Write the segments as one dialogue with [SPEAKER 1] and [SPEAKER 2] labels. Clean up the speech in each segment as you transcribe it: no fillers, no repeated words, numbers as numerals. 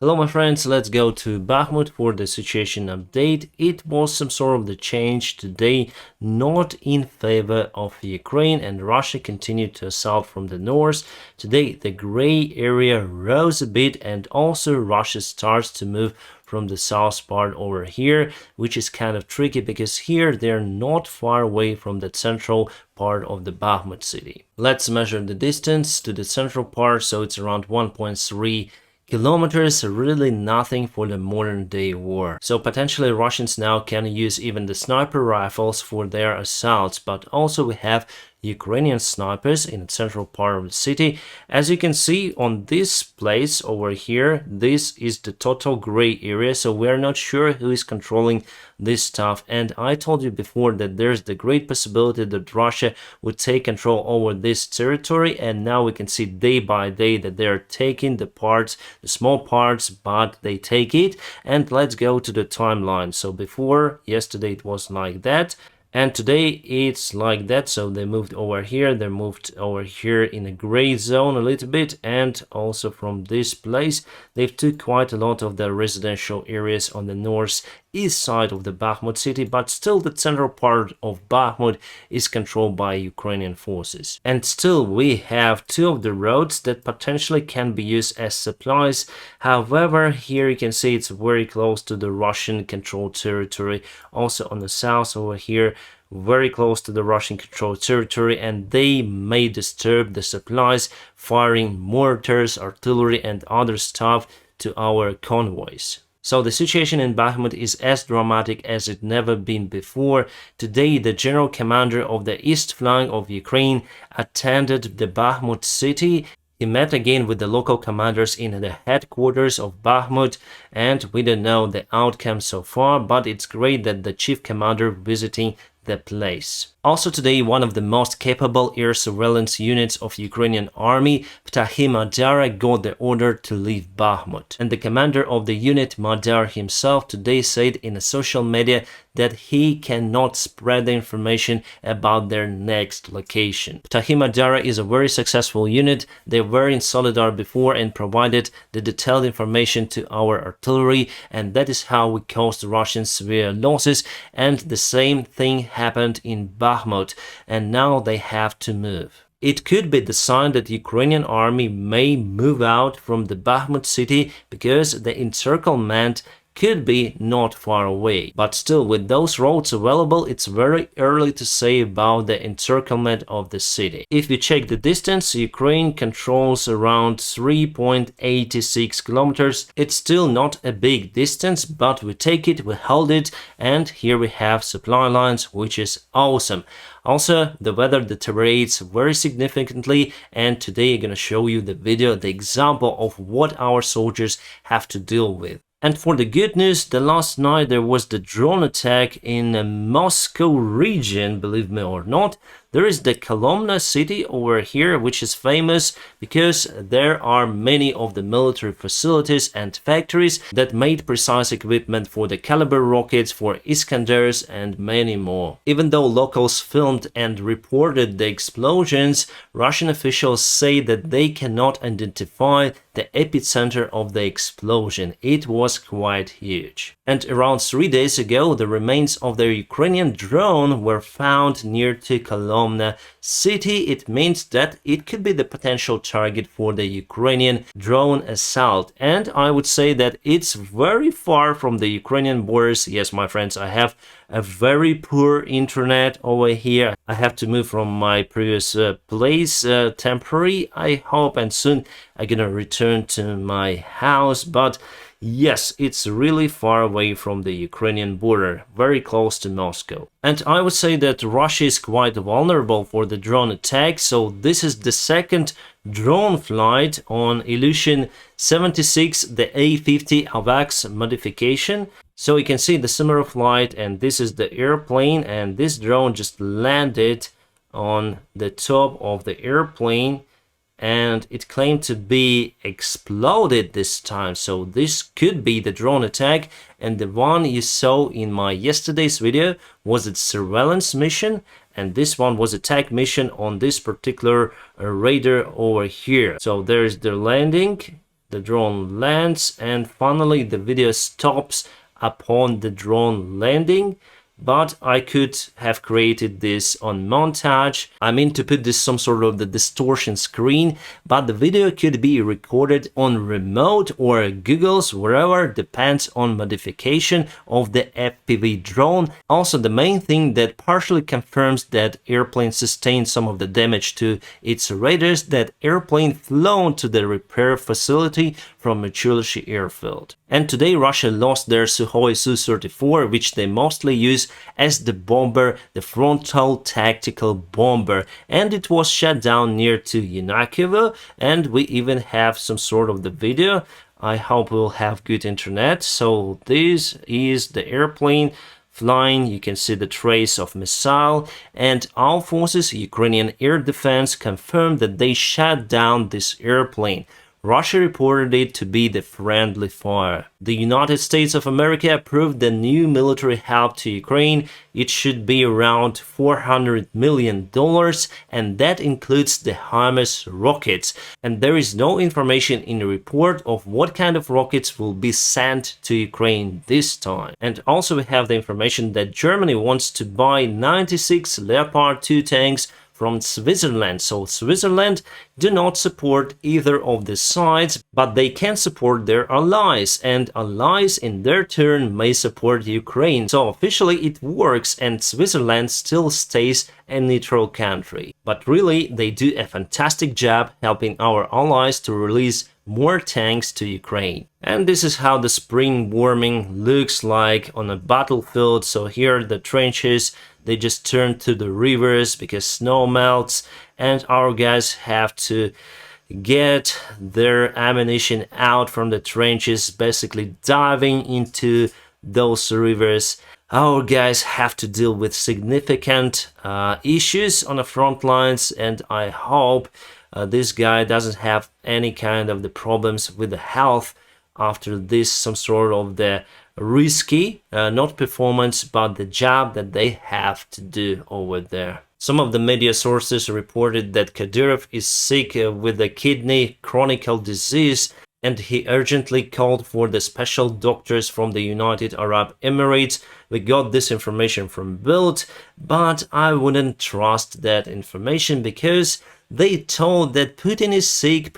[SPEAKER 1] Hello my friends, let's go to Bakhmut for the situation update. It was some sort of the change today, not in favor of Ukraine, and Russia continued to assault from the north. Today the gray area rose a bit, and also Russia starts to move from the south part over here, which is kind of tricky because here they're not far away from the central part of the Bakhmut city. Let's measure the distance to the central part, so it's around 1.3 kilometers, really nothing for the modern day war. So potentially Russians now can use even the sniper rifles for their assaults, but also we have Ukrainian snipers in the central part of the city. As you can see on this place over here, this is the total gray area, so we're not sure who is controlling this stuff. And I told you before that there's the great possibility that Russia would take control over this territory, and now we can see day by day that they're taking the parts, the small parts, but they take it. And let's go to the timeline. So before, yesterday it was like that, and today it's like that. So they moved over here, they moved over here in a gray zone a little bit, and also from this place they've took quite a lot of the residential areas on the northeast side of the Bakhmut city, but still the central part of Bakhmut is controlled by Ukrainian forces. And still we have two of the roads that potentially can be used as supplies. However, here you can see it's very close to the Russian controlled territory. Also on the south over here, very close to the Russian controlled territory, and they may disturb the supplies, firing mortars, artillery and other stuff to our convoys. So the situation in Bakhmut is as dramatic as it never been before. Today the general commander of the east flank of Ukraine attended the Bakhmut city. He met again with the local commanders in the headquarters of Bakhmut, and we don't know the outcome so far, but it's great that the chief commander visiting the place. Also today, one of the most capable air surveillance units of Ukrainian army, Ptahi Madara, got the order to leave Bakhmut. And the commander of the unit, Madar himself, today said in a social media that he cannot spread the information about their next location. Ptahi Madara is a very successful unit. They were in Solidar before and provided the detailed information to our artillery, and that is how we caused the Russians severe losses. And the same thing happened in Bakhmut, and now they have to move. It could be the sign that the Ukrainian army may move out from the Bakhmut city because the encirclement could be not far away. But still, with those roads available, it's very early to say about the encirclement of the city. If we check the distance, Ukraine controls around 3.86 kilometers. It's still not a big distance, but we take it, we hold it, and here we have supply lines, which is awesome. Also, the weather deteriorates very significantly, and today I'm gonna show you the video, the example of what our soldiers have to deal with. And for the good news, the last night there was the drone attack in the Moscow region, believe me or not. There is the Kolomna city over here, which is famous because there are many of the military facilities and factories that made precise equipment for the caliber rockets, for Iskanders and many more. Even though locals filmed and reported the explosions, Russian officials say that they cannot identify the epicenter of the explosion. It was quite huge. And around 3 days ago, the remains of the Ukrainian drone were found near to Kolomna city. It means that it could be the potential target for the Ukrainian drone assault. And I would say that it's very far from the Ukrainian borders. Yes, my friends, I have a very poor internet over here. I have to move from my previous place temporary, I hope, and soon I'm gonna return to my house. But yes, it's really far away from the Ukrainian border, very close to Moscow. And I would say that Russia is quite vulnerable for the drone attack, so this is the second drone flight on Ilyushin 76, the A-50 AVAX modification. So you can see the similar flight, and this is the airplane, and this drone just landed on the top of the airplane, and it claimed to be exploded this time. So this could be the drone attack, and the one you saw in my yesterday's video was a surveillance mission, and this one was attack mission on this particular radar over here. So there's the landing, The drone lands, and finally the video stops upon the drone landing. But I could have created this on montage. I mean to put this some sort of the distortion screen, but the video could be recorded on remote or Google's, wherever, depends on modification of the FPV drone. Also, the main thing that partially confirms that airplane sustained some of the damage to its radars, that airplane flown to the repair facility from Machulshi airfield. And today Russia lost their Sukhoi Su-34, which they mostly use as the bomber, the frontal tactical bomber, and it was shot down near to Yunakovo, and we even have some sort of the video. I hope we'll have good internet. So this is the airplane flying. You can see the trace of missile, and our forces, Ukrainian air defense, confirmed that they shot down this airplane. Russia reported it to be the friendly fire. The United States of America approved the new military help to Ukraine. It should be around $400 million, and that includes the HIMARS rockets. And there is no information in the report of what kind of rockets will be sent to Ukraine this time. And also we have the information that Germany wants to buy 96 Leopard 2 tanks from Switzerland. So Switzerland do not support either of the sides, but they can support their allies, and allies in their turn may support Ukraine. So officially it works, and Switzerland still stays a neutral country. But really they do a fantastic job helping our allies to release more tanks to Ukraine. And this is how the spring warming looks like on a battlefield. So here the trenches, they just turn to the rivers because snow melts, and our guys have to get their ammunition out from the trenches, basically diving into those rivers. Our guys have to deal with significant issues on the front lines, and I hope this guy doesn't have any kind of the problems with the health after this, some sort of the risky, not performance, but the job that they have to do over there. Some of the media sources reported that Kadyrov is sick with a kidney chronic disease, and he urgently called for the special doctors from the United Arab Emirates. We got this information from Bild, but I wouldn't trust that information because they told that Putin is sick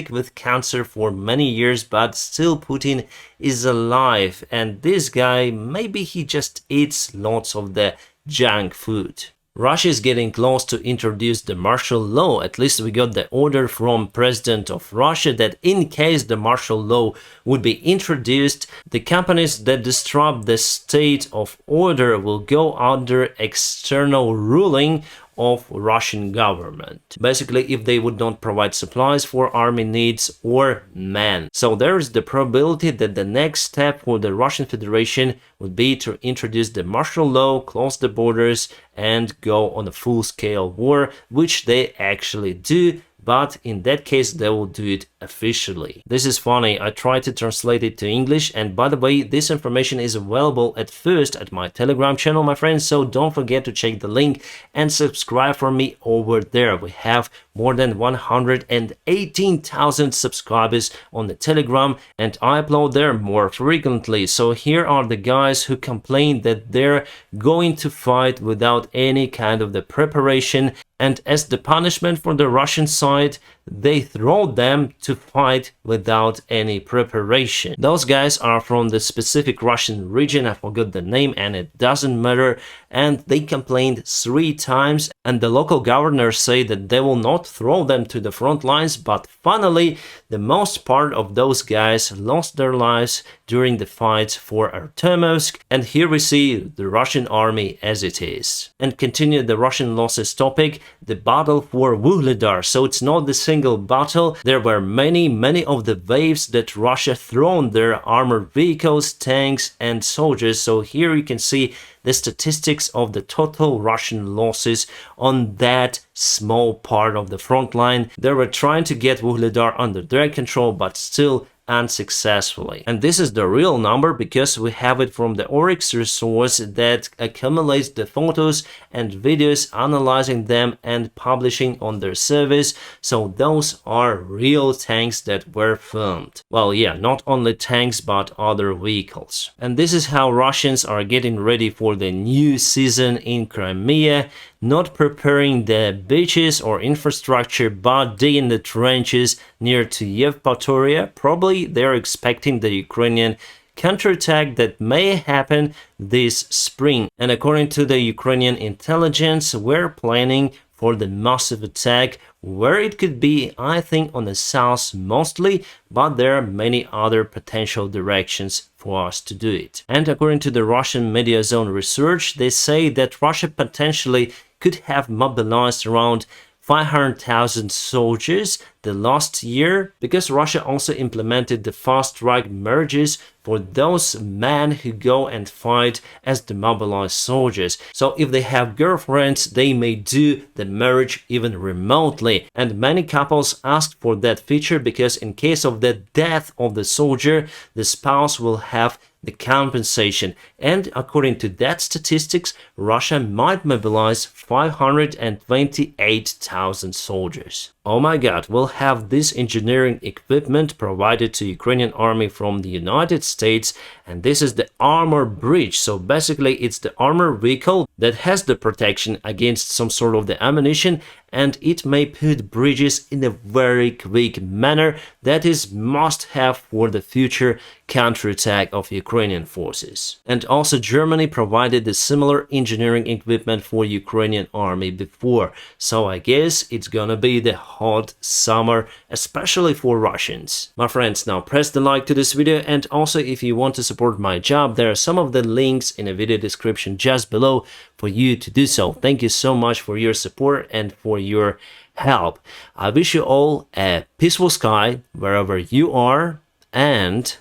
[SPEAKER 1] with cancer for many years, but still Putin is alive, and this guy, maybe he just eats lots of the junk food. Russia is getting close to introduce the martial law. At least we got the order from President of Russia that in case the martial law would be introduced, the companies that disrupt the state of order will go under external ruling of Russian government. Basically, if they would not provide supplies for army needs or men. So there is the probability that the next step for the Russian Federation would be to introduce the martial law, close the borders, and go on a full-scale war, which they actually do. But in that case they will do it officially. This is funny, I tried to translate it to English, and by the way, this information is available at first at my Telegram channel, my friends, so don't forget to check the link and subscribe for me over there. We have more than 118,000 subscribers on the Telegram, and I upload there more frequently. So here are the guys who complain that they're going to fight without any kind of the preparation, and as the punishment for the Russian side, they throw them to fight without any preparation. Those guys are from the specific Russian region, I forgot the name and it doesn't matter, and they complained 3 times, and the local governors say that they will not throw them to the front lines, but finally the most part of those guys lost their lives during the fights for Artemovsk, and here we see the Russian army as it is. And continue the Russian losses topic, the battle for Vuhledar. So it's not the single battle, there were many of the waves that Russia thrown their armored vehicles, tanks and soldiers. So here you can see the statistics of the total Russian losses on that small part of the front line. They were trying to get Vuhledar under their control, but still unsuccessfully. And this is the real number because we have it from the Oryx resource that accumulates the photos and videos, analyzing them and publishing on their service. So those are real tanks that were filmed. Well, yeah, not only tanks but other vehicles. And this is how Russians are getting ready for the new season in Crimea, not preparing the beaches or infrastructure but digging the trenches near to Yevpatoria. Probably they're expecting the Ukrainian counterattack that may happen this spring. And according to the Ukrainian intelligence, we're planning for the massive attack, where it could be, I think, on the south mostly, but there are many other potential directions for us to do it. And according to the Russian Media Zone research, they say that Russia potentially could have mobilized around 500,000 soldiers the last year, because Russia also implemented the fast-track merges for those men who go and fight as the mobilized soldiers. So if they have girlfriends, they may do the marriage even remotely. And many couples asked for that feature because in case of the death of the soldier, the spouse will have the compensation. And according to that statistics, Russia might mobilize 528,000 soldiers. Oh my god, we'll have this engineering equipment provided to Ukrainian army from the United States, and this is the armor bridge. So basically it's the armor vehicle that has the protection against some sort of the ammunition, and it may put bridges in a very quick manner that is must have for the future counterattack of Ukrainian forces. And also Germany provided the similar engineering equipment for Ukrainian army before, so I guess it's gonna be the hot summer, especially for Russians. My friends, now press the like to this video, and also if you want to support my job, there are some of the links in the video description just below for you to do so. Thank you so much for your support and for your help. I wish you all a peaceful sky wherever you are, and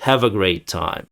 [SPEAKER 1] have a great time.